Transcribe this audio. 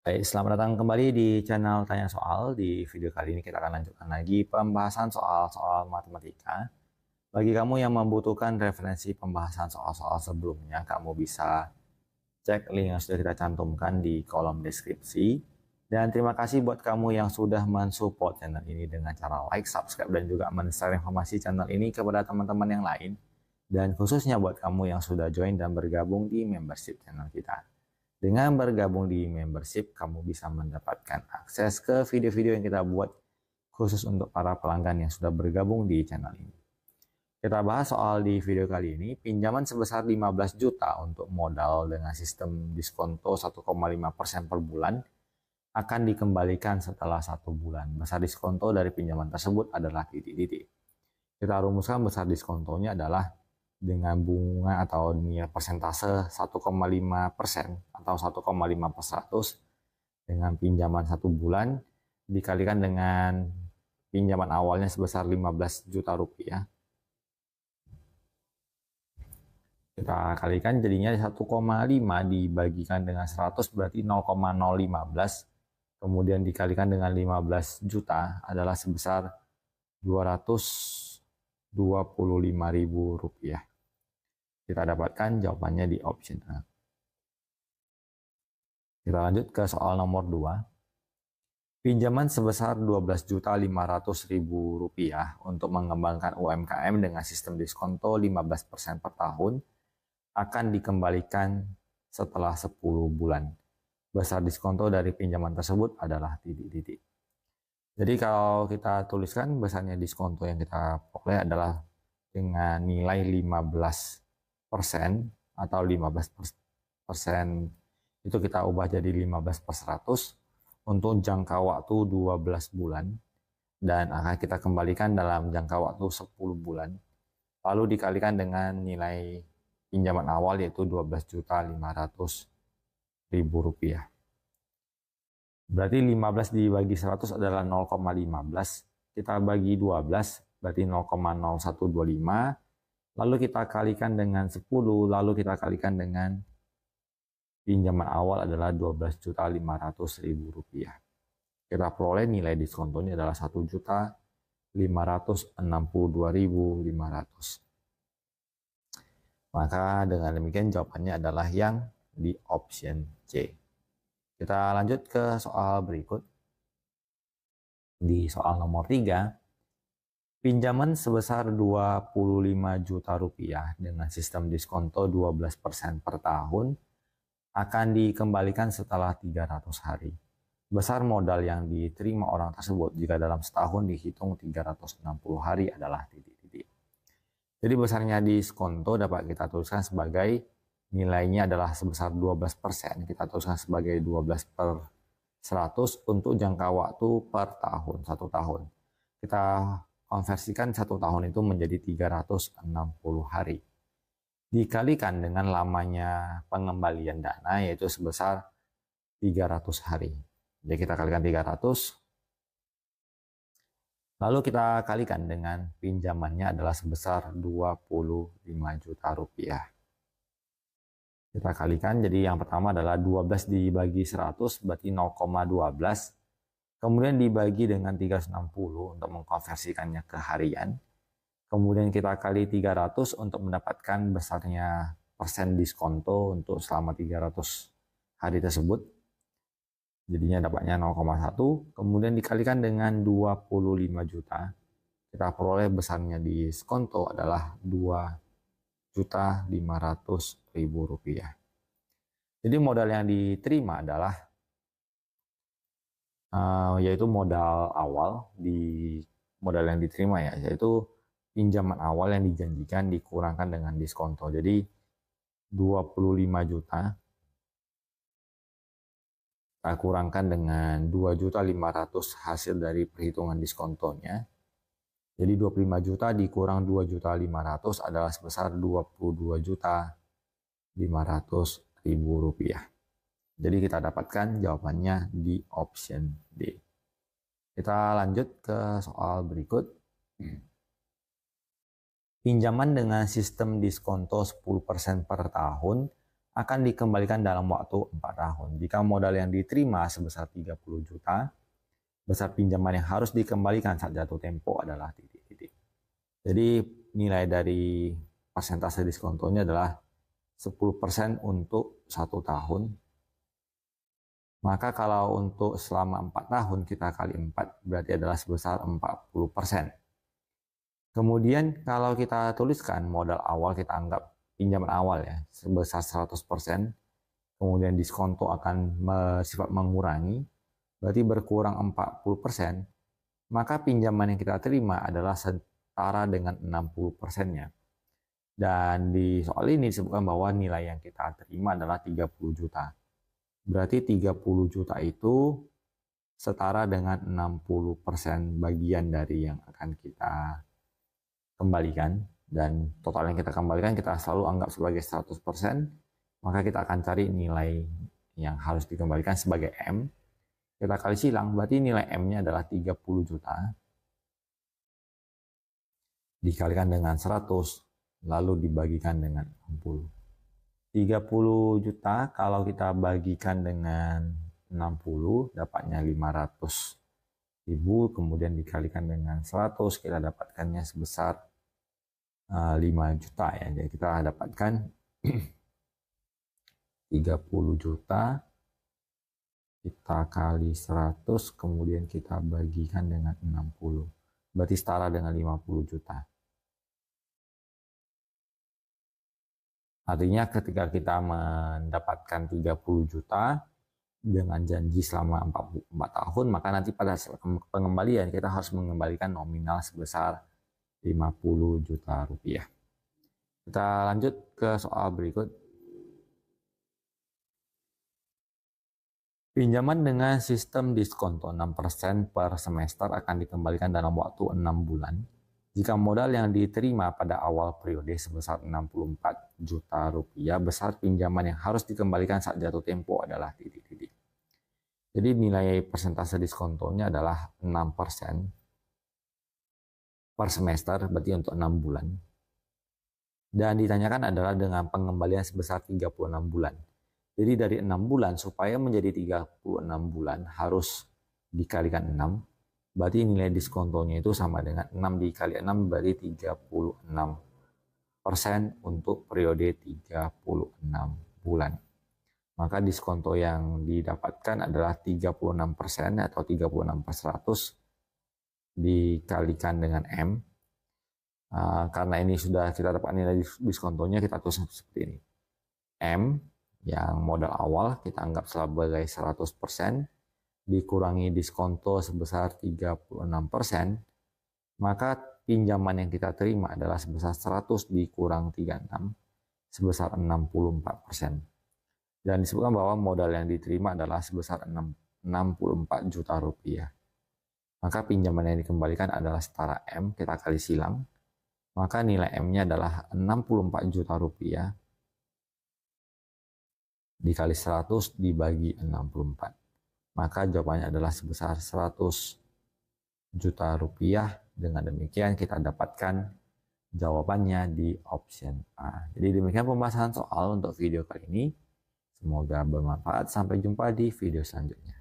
Baik, selamat datang kembali di channel Tanya Soal. Di video kali ini kita akan lanjutkan lagi pembahasan soal-soal matematika. Bagi kamu yang membutuhkan referensi pembahasan soal-soal sebelumnya, kamu bisa cek link yang sudah kita cantumkan di kolom deskripsi. Dan terima kasih buat kamu yang sudah mensupport channel ini dengan cara like, subscribe, dan juga men-share informasi channel ini kepada teman-teman yang lain. Dan khususnya buat kamu yang sudah join dan bergabung di membership channel kita. Dengan bergabung di membership, kamu bisa mendapatkan akses ke video-video yang kita buat khusus untuk para pelanggan yang sudah bergabung di channel ini. Kita bahas soal di video kali ini, pinjaman sebesar 15 juta untuk modal dengan sistem diskonto 1,5% per bulan akan dikembalikan setelah 1 bulan. Besar diskonto dari pinjaman tersebut adalah titik-titik. Kita rumuskan besar diskontonya adalah dengan bunga atau nilai persentase 1,5% atau 1,5% dengan pinjaman 1 bulan dikalikan dengan pinjaman awalnya sebesar 15 juta rupiah. Kita kalikan jadinya 1,5 dibagikan dengan 100 berarti 0,015. Kemudian dikalikan dengan 15 juta adalah sebesar 225.000 rupiah. Kita dapatkan jawabannya di option A. Kita lanjut ke soal nomor 2. Pinjaman sebesar 12.500.000 rupiah untuk mengembangkan UMKM dengan sistem diskonto 15% per tahun akan dikembalikan setelah 10 bulan. Besar diskonto dari pinjaman tersebut adalah titik-titik. Jadi kalau kita tuliskan besarnya diskonto yang kita peroleh adalah dengan nilai 15% atau 15% itu kita ubah jadi 15/100 untuk jangka waktu 12 bulan dan akan kita kembalikan dalam jangka waktu 10 bulan. Lalu dikalikan dengan nilai pinjaman awal yaitu 12.500.000 rupiah. Berarti 15 dibagi 100 adalah 0,15. Kita bagi 12 berarti 0,0125. Lalu kita kalikan dengan 10, lalu kita kalikan dengan pinjaman awal adalah 12.500.000 rupiah. Kita peroleh nilai diskontonya adalah 1.562.500. Maka dengan demikian jawabannya adalah yang di option C. Kita lanjut ke soal berikut. Di soal nomor 3, pinjaman sebesar 25 juta rupiah dengan sistem diskonto 12% per tahun akan dikembalikan setelah 300 hari. Besar modal yang diterima orang tersebut jika dalam setahun dihitung 360 hari adalah titik-titik. Jadi besarnya diskonto dapat kita tuliskan sebagai nilainya adalah sebesar 12%. Kita tuliskan sebagai 12/100 untuk jangka waktu per tahun, 1 tahun. Kita konversikan 1 tahun itu menjadi 360 hari. Dikalikan dengan lamanya pengembalian dana yaitu sebesar 300 hari. Jadi kita kalikan 300. Lalu kita kalikan dengan pinjamannya adalah sebesar 25 juta rupiah. Kita kalikan, jadi yang pertama adalah 12 dibagi 100 berarti 0,12. Kemudian dibagi dengan 360 untuk mengkonversikannya ke harian. Kemudian kita kali 300 untuk mendapatkan besarnya persen diskonto untuk selama 300 hari tersebut. Jadinya dapatnya 0,1. Kemudian dikalikan dengan 25 juta. Kita peroleh besarnya diskonto adalah 2.500.000 rupiah. Jadi modal yang diterima adalah yaitu modal awal di modal yang diterima yaitu pinjaman awal yang dijanjikan dikurangkan dengan diskonto. Jadi 25 juta kita kurangkan dengan 2.500.000 hasil dari perhitungan diskontonya. Jadi 25 juta dikurang 2.500.000 adalah sebesar 22.500.000 rupiah. Jadi kita dapatkan jawabannya di option D. Kita lanjut ke soal berikut. Pinjaman dengan sistem diskonto 10% per tahun akan dikembalikan dalam waktu 4 tahun. Jika modal yang diterima sebesar 30 juta, besar pinjaman yang harus dikembalikan saat jatuh tempo adalah titik-titik. Jadi nilai dari persentase diskontonya adalah 10% untuk 1 tahun. Maka kalau untuk selama 4 tahun kita kali 4 berarti adalah sebesar 40%. Kemudian kalau kita tuliskan modal awal, kita anggap pinjaman awal ya sebesar 100%, kemudian diskonto akan sifat mengurangi, berarti berkurang 40%, maka pinjaman yang kita terima adalah setara dengan 60%-nya. Dan di soal ini disebutkan bahwa nilai yang kita terima adalah 30 juta. Berarti 30 juta itu setara dengan 60% bagian dari yang akan kita kembalikan. Dan total yang kita kembalikan kita selalu anggap sebagai 100%. Maka kita akan cari nilai yang harus dikembalikan sebagai M. Kita kali silang, berarti nilai M-nya adalah 30 juta. Dikalikan dengan 100, lalu dibagikan dengan 60. 30 juta kalau kita bagikan dengan 60 dapatnya 500 ribu, kemudian dikalikan dengan 100 kita dapatkannya sebesar 5 juta ya. Jadi kita dapatkan 30 juta kita kali 100 kemudian kita bagikan dengan 60, berarti setara dengan 50 juta. Artinya ketika kita mendapatkan 30 juta dengan janji selama 44 tahun, maka nanti pada pengembalian kita harus mengembalikan nominal sebesar 50 juta rupiah. Kita lanjut ke soal berikut. Pinjaman dengan sistem diskonto 6% per semester akan dikembalikan dalam waktu 6 bulan. Jika modal yang diterima pada awal periode sebesar 64 juta rupiah, besar pinjaman yang harus dikembalikan saat jatuh tempo adalah titik-titik. Jadi nilai persentase diskontonya adalah 6% per semester, berarti untuk 6 bulan. Dan ditanyakan adalah dengan pengembalian sebesar 36 bulan. Jadi dari 6 bulan, supaya menjadi 36 bulan harus dikalikan 6. Berarti nilai diskontonya itu sama dengan 6 dikali 6 berarti 36% untuk periode 36 bulan. Maka diskonto yang didapatkan adalah 36% atau 36% dikalikan dengan M. Karena ini sudah kita dapat nilai diskontonya, kita tulis seperti ini. M yang modal awal kita anggap sebagai 100%. Dikurangi diskonto sebesar 36%, maka pinjaman yang kita terima adalah sebesar 100 dikurang 36, sebesar 64%. Dan disebutkan bahwa modal yang diterima adalah sebesar 64 juta rupiah. Maka pinjaman yang dikembalikan adalah setara M, kita kali silang, maka nilai M-nya adalah 64 juta rupiah dikali 100 dibagi 64. Maka jawabannya adalah sebesar 100 juta rupiah. Dengan demikian kita dapatkan jawabannya di option A. Jadi demikian pembahasan soal untuk video kali ini. Semoga bermanfaat. Sampai jumpa di video selanjutnya.